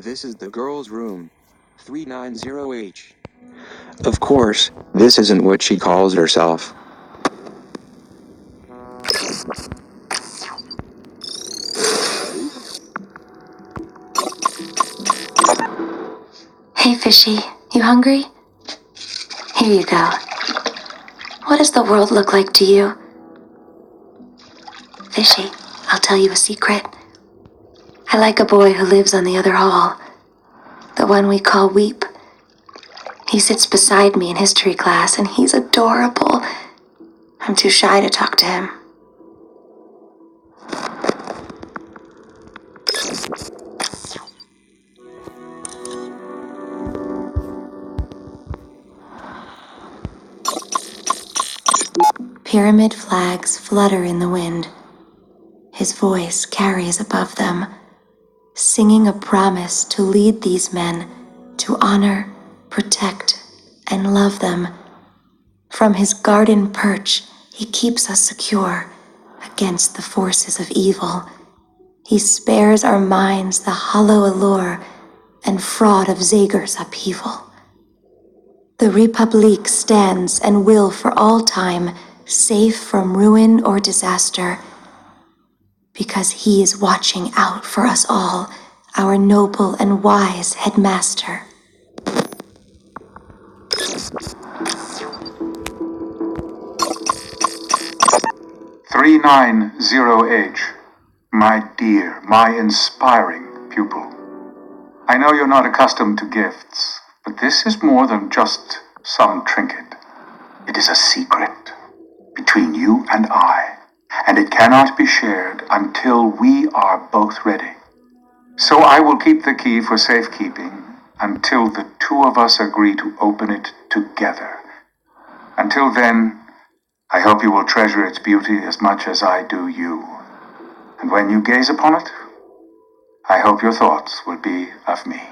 This is the girl's room. 390H. Of course, this isn't what she calls herself. Hey, Fishy, you hungry? Here you go. What does the world look like to you? Fishy, I'll tell you a secret. I like a boy who lives on the other hall. The one we call Weep. He sits beside me in history class, and he's adorable. I'm too shy to talk to him. Pyramid flags flutter in the wind. His voice carries above them, singing a promise to lead these men to honor, protect, and love them. From his garden perch, he keeps us secure against the forces of evil. He spares our minds the hollow allure and fraud of Zager's upheaval. The Republique stands and will for all time, safe from ruin or disaster, because he is watching out for us all, our noble and wise headmaster. "390H, my dear, my inspiring pupil. I know you're not accustomed to gifts, but this is more than just some trinket. It is a secret between you and I, and it cannot be shared until we are both ready. So I will keep the key for safekeeping until the two of us agree to open it together. Until then, I hope you will treasure its beauty as much as I do you. And when you gaze upon it, I hope your thoughts will be of me."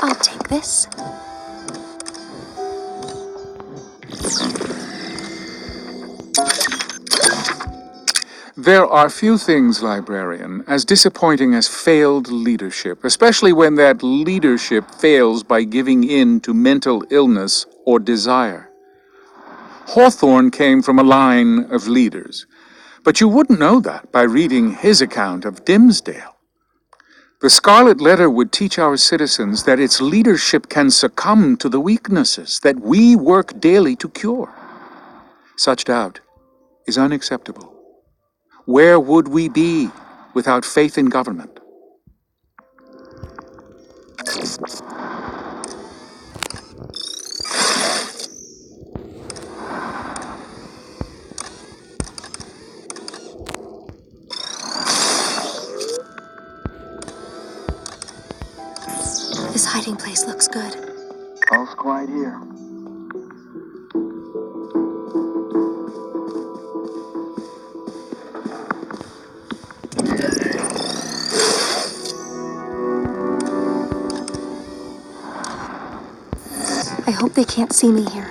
I'll take this. There are few things, librarian, as disappointing as failed leadership, especially when that leadership fails by giving in to mental illness or desire. Hawthorne came from a line of leaders, but you wouldn't know that by reading his account of Dimsdale. The Scarlet Letter would teach our citizens that its leadership can succumb to the weaknesses that we work daily to cure. Such doubt is unacceptable. Where would we be without faith in government? This hiding place looks good. All's quiet here. I hope they can't see me here.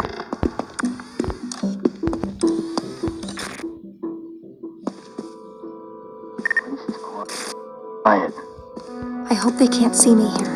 Quiet. I hope they can't see me here.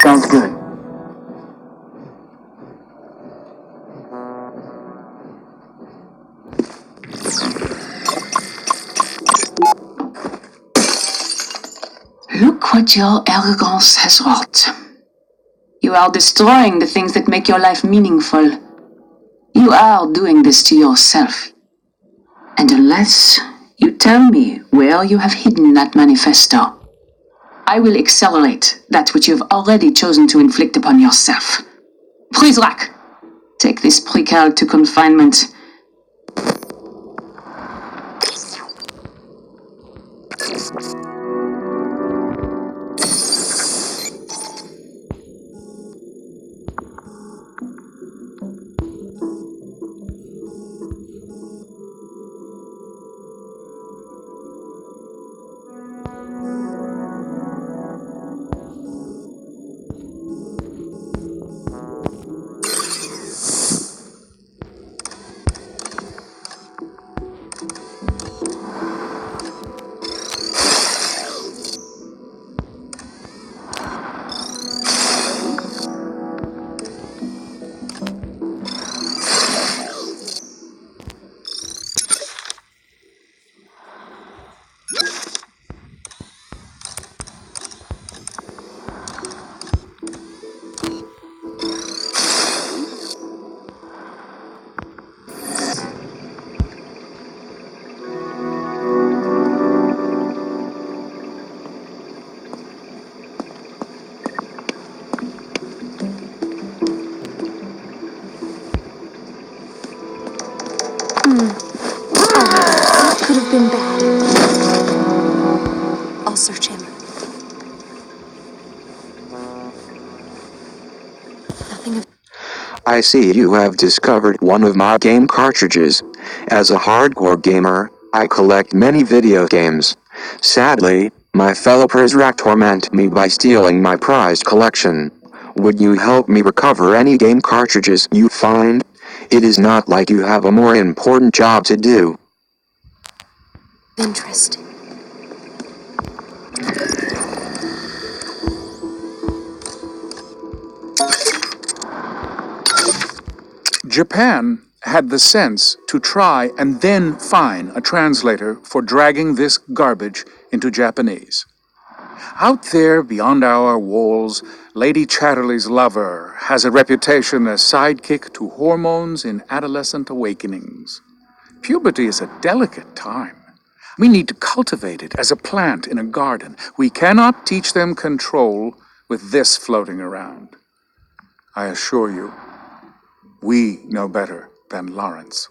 Sounds good. Look what your arrogance has wrought. You are destroying the things that make your life meaningful. You are doing this to yourself. And unless you tell me where you have hidden that manifesto, I will accelerate that which you have already chosen to inflict upon yourself. Prizrak, take this precal to confinement. That could have been bad. I'll search him. Nothing of... I see you have discovered one of my game cartridges. As a hardcore gamer, I collect many video games. Sadly, my fellow Prizrak torment me by stealing my prized collection. Would you help me recover any game cartridges you find? It is not like you have a more important job to do. interest. Japan had the sense to try and then fine a translator for dragging this garbage into Japanese. Out there beyond our walls, Lady Chatterley's lover has a reputation as sidekick to hormones in adolescent awakenings. Puberty is a delicate time. We need to cultivate it as a plant in a garden. We cannot teach them control with this floating around. I assure you, we know better than Lawrence.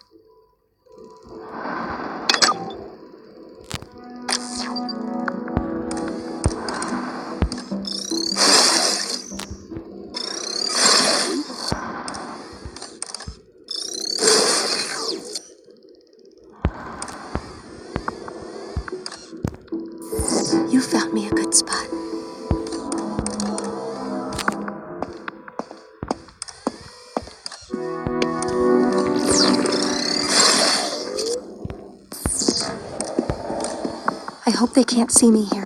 You found me a good spot. I hope they can't see me here.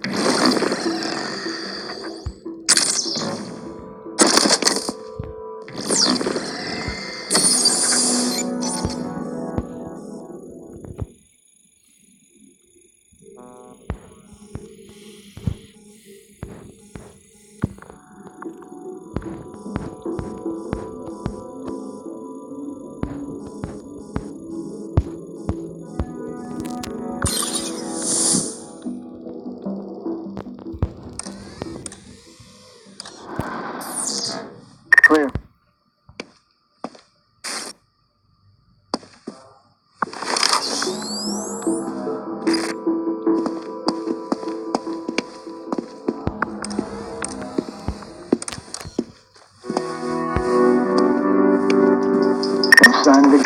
Clear. Sandy,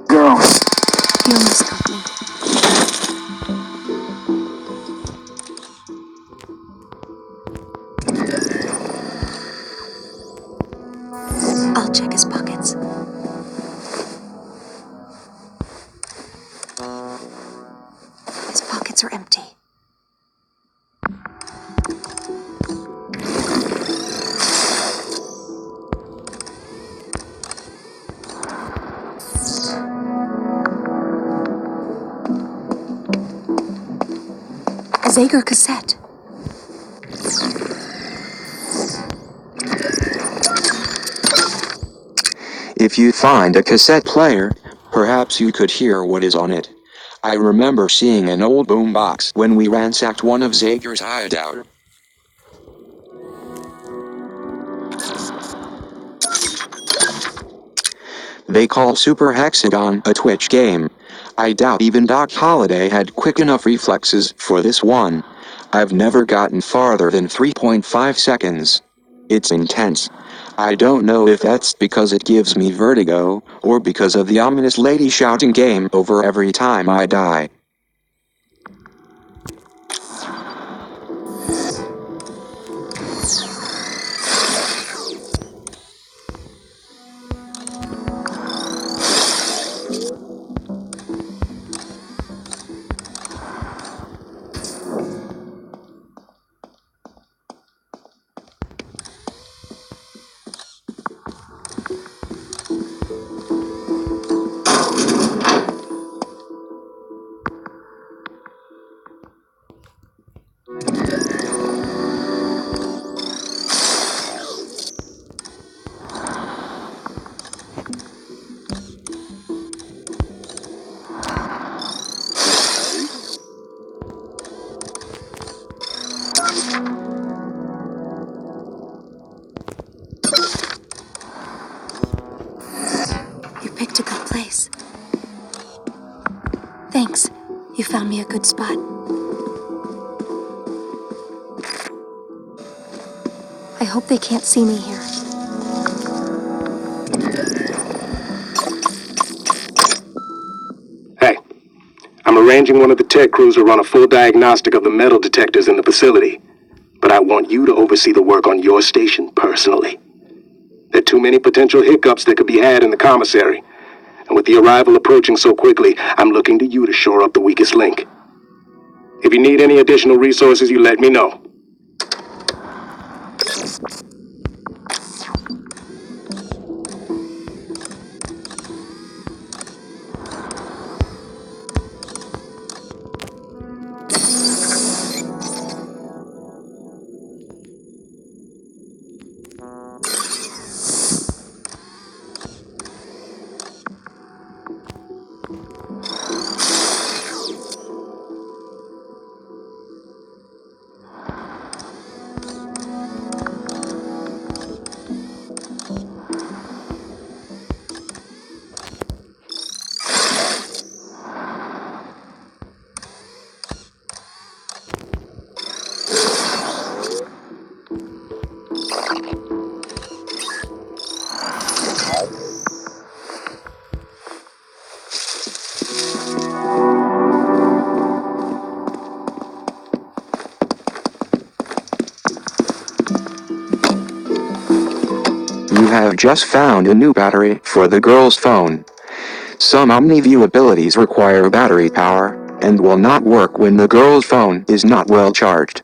go. He almost got me. I'll check his pockets. His pockets are empty. A Zager cassette. If you find a cassette player, perhaps you could hear what is on it. I remember seeing an old boombox when we ransacked one of Zager's hideout. They call Super Hexagon a Twitch game. I doubt even Doc Holliday had quick enough reflexes for this one. I've never gotten farther than 3.5 seconds. It's intense. I don't know if that's because it gives me vertigo, or because of the ominous lady shouting game over every time I die. You picked a good place. Thanks. You found me a good spot. I hope they can't see me here. Hey, I'm arranging one of the tech crews to run a full diagnostic of the metal detectors in the facility. But I want you to oversee the work on your station personally. There are too many potential hiccups that could be had in the commissary. And with the arrival approaching so quickly, I'm looking to you to shore up the weakest link. If you need any additional resources, you let me know. You have just found a new battery for the girl's phone. Some OmniView abilities require battery power, and will not work when the girl's phone is not well charged.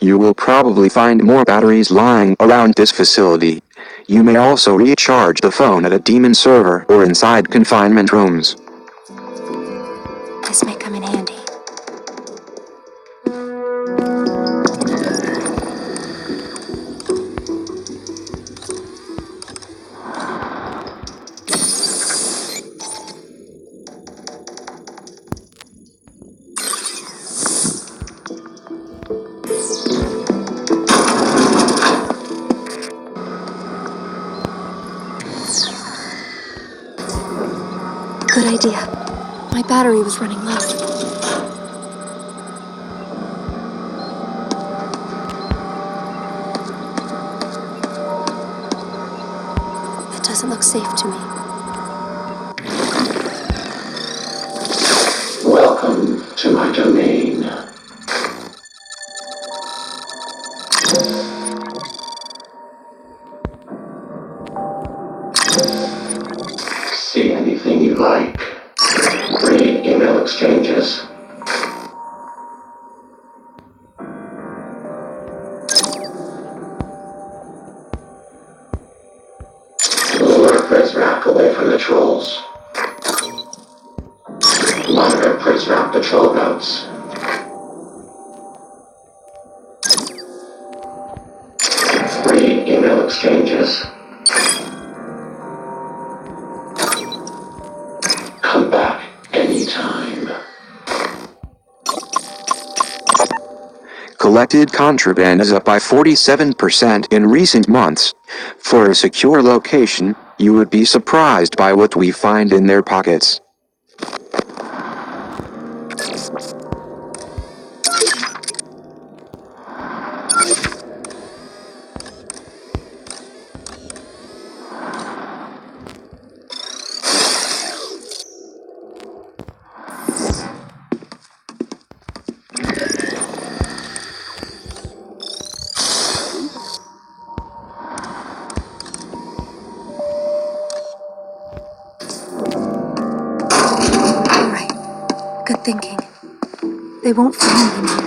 You will probably find more batteries lying around this facility. You may also recharge the phone at a demon server or inside confinement rooms. This may come in handy. Good idea. My battery was running low. It doesn't look safe to me. Welcome to my domain. See anything you like. Read email exchanges. Lure Prizrak away from the trolls. Monitor Prizrak patrol routes. email exchanges. Come back anytime. Collected contraband is up by 47% in recent months. For a secure location, you would be surprised by what we find in their pockets. Good thinking. They won't find me here.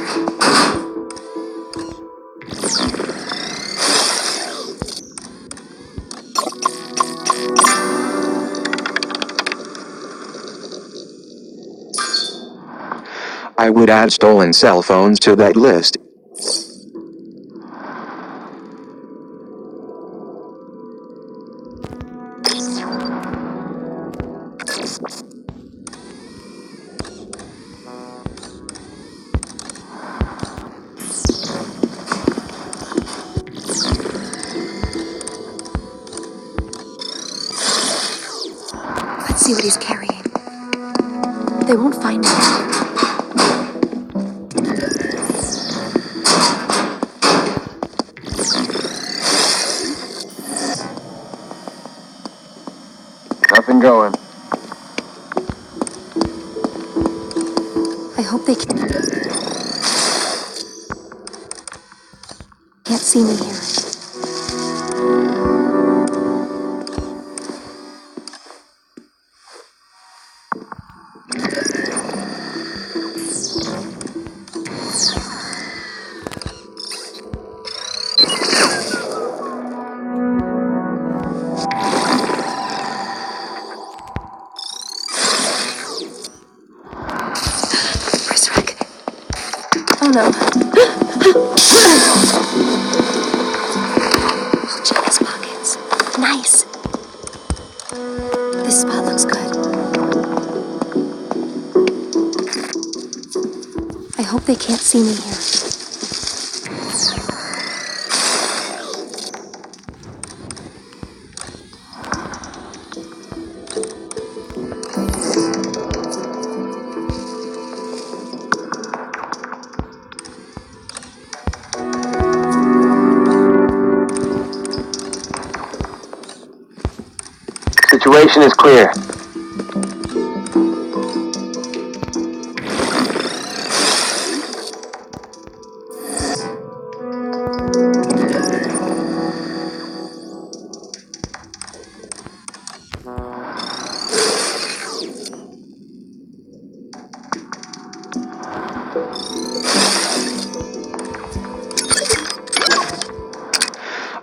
I would add stolen cell phones to that list. Let's see what he's carrying. They won't find me here. Nothing going. I hope they can't see me here. Oh no. I'll check his pockets. Nice. This spot looks good. I hope they can't see me here. Situation is clear.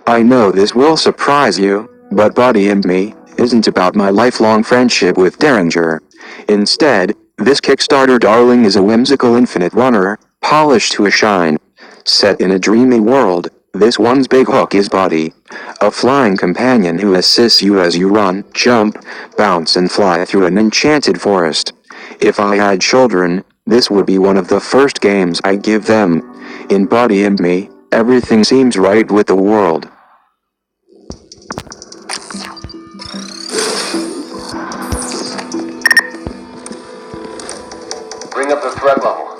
I know this will surprise you, but Buddy and Me isn't about my lifelong friendship with Derringer. Instead, this Kickstarter darling is a whimsical infinite runner, polished to a shine. Set in a dreamy world, this one's big hook is Buddy, a flying companion who assists you as you run, jump, bounce and fly through an enchanted forest. If I had children, this would be one of the first games I'd give them. In Buddy and Me, everything seems right with the world. Bring up the threat level.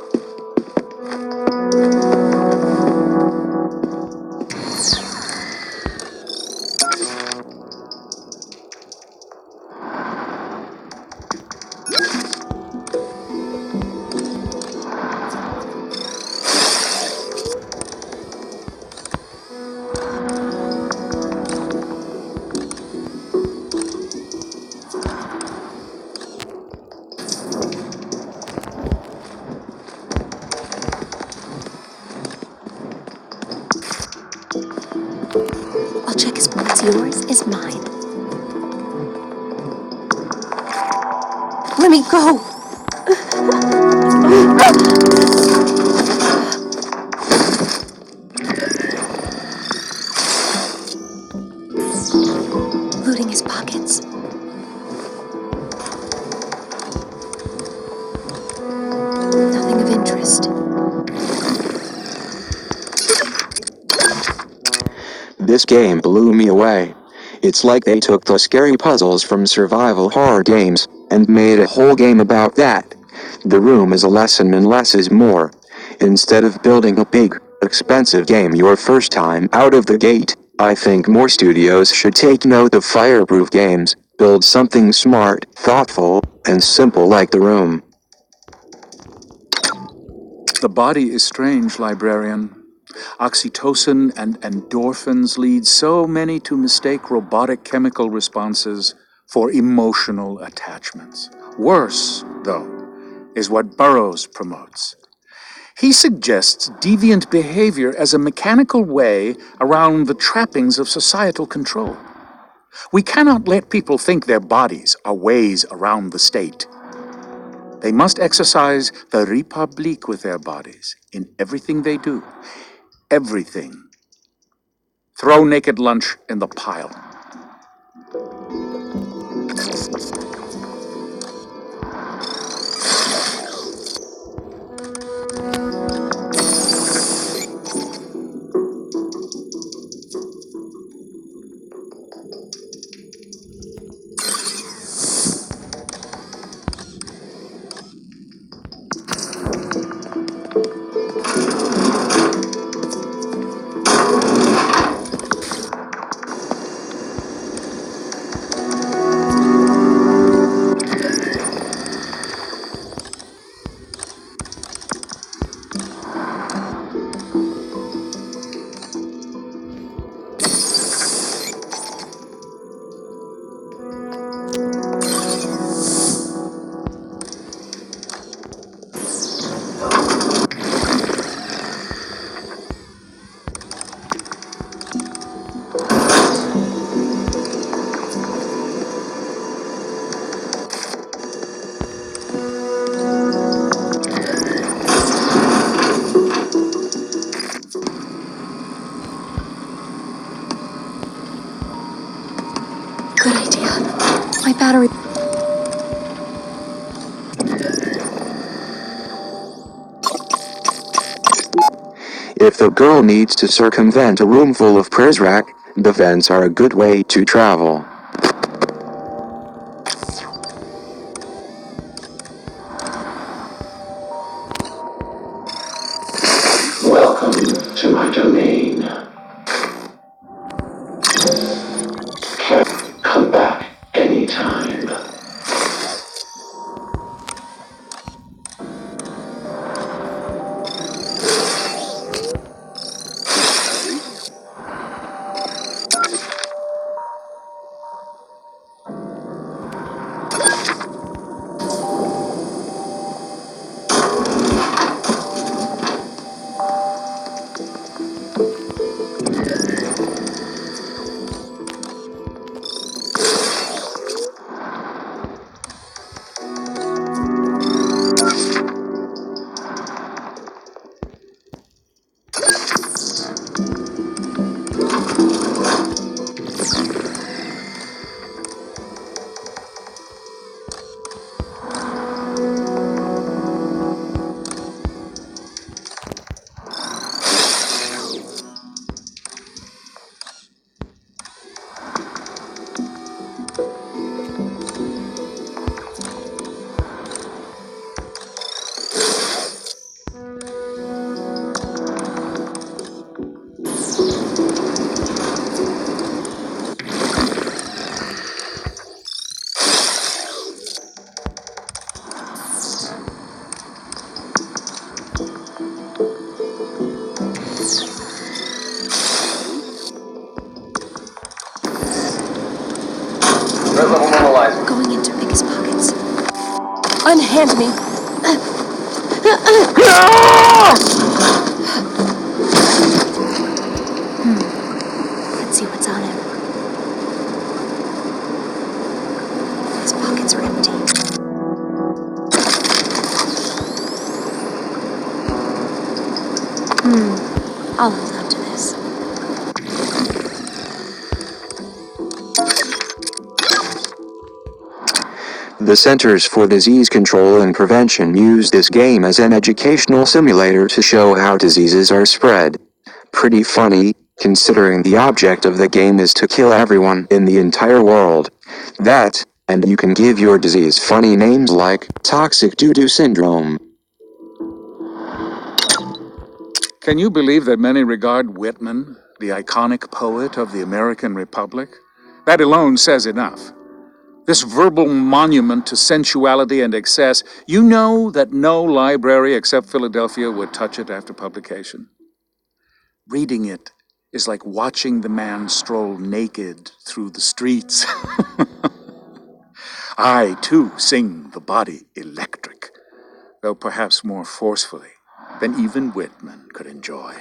I'll check his pockets. Yours is mine. Let me go! This game blew me away. It's like they took the scary puzzles from survival horror games and made a whole game about that. The room is a lesson in less is more. Instead of building a big, expensive game your first time out of the gate, I think more studios should take note of fireproof games, build something smart, thoughtful, and simple like The Room. The body is strange, librarian. Oxytocin and endorphins lead so many to mistake robotic chemical responses for emotional attachments. Worse, though, is what Burroughs promotes. He suggests deviant behavior as a mechanical way around the trappings of societal control. We cannot let people think their bodies are ways around the state. They must exercise the Republique with their bodies in everything they do. Everything. Throw naked lunch in the pile. Good idea. My battery... If the girl needs to circumvent a room full of Prizrak, the vents are a good way to travel. Welcome to my domain. Come back anytime. Red level normalizing. Going into biggest pockets. Unhand me. Let's see what's on him. His pockets are empty. I'll hold on to this. The Centers for Disease Control and Prevention use this game as an educational simulator to show how diseases are spread. Pretty funny, considering the object of the game is to kill everyone in the entire world. That, and you can give your disease funny names like toxic doo-doo syndrome. Can you believe that many regard Whitman, the iconic poet of the American Republic? That alone says enough. This verbal monument to sensuality and excess, you know that no library except Philadelphia would touch it after publication. Reading it is like watching the man stroll naked through the streets. I, too, sing the body electric, though perhaps more forcefully than even Whitman could enjoy.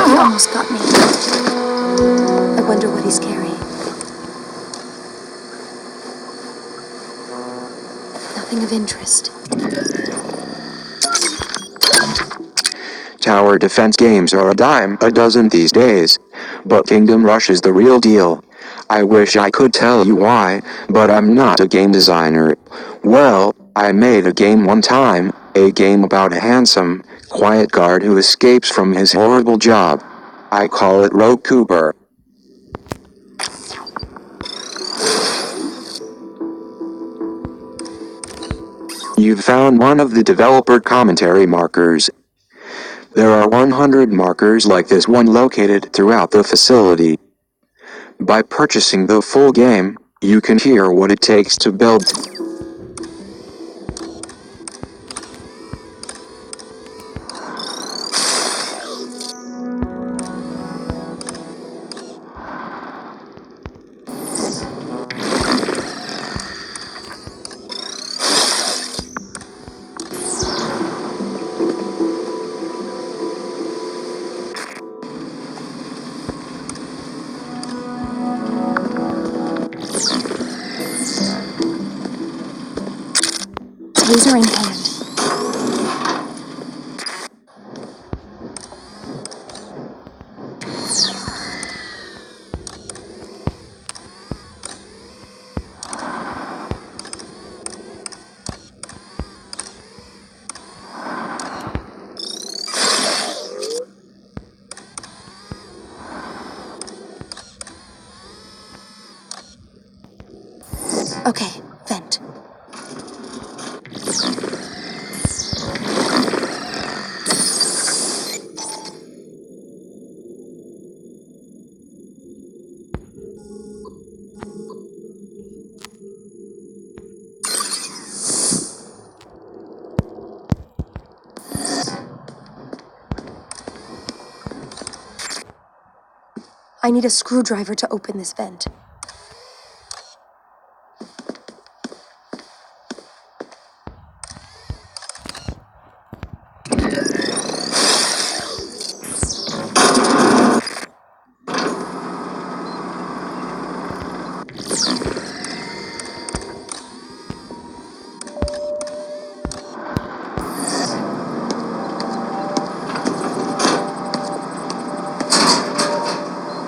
He almost got me. I wonder what he's carrying. Nothing of interest. Tower defense games are a dime a dozen these days, but Kingdom Rush is the real deal. I wish I could tell you why, but I'm not a game designer. Well, I made a game one time, a game about a handsome, quiet guard who escapes from his horrible job. I call it Rogue Cooper. You've found one of the developer commentary markers. There are 100 markers like this one located throughout the facility. By purchasing the full game, you can hear what it takes to build. Taser in hand. Okay, vent. I need a screwdriver to open this vent.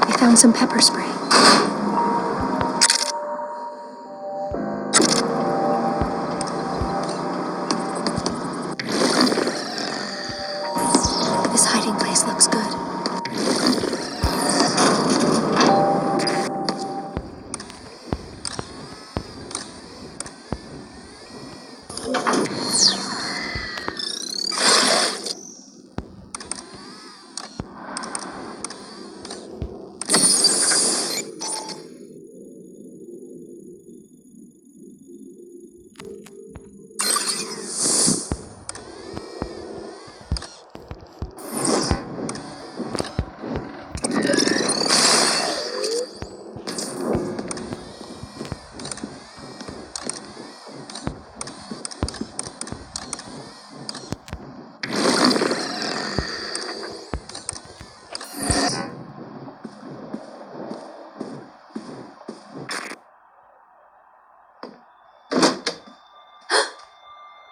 I found some pepper spray. This hiding place looks good.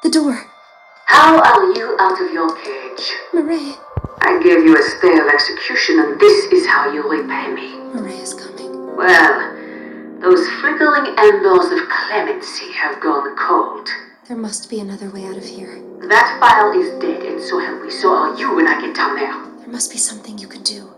The door. How are you out of your cage? Murray. I gave you a stay of execution, and this is how you repay me. Murray is coming. Well, those flickering embers of clemency have gone cold. There must be another way out of here. That file is dead, and so have we. So are you when I get down there. There must be something you can do.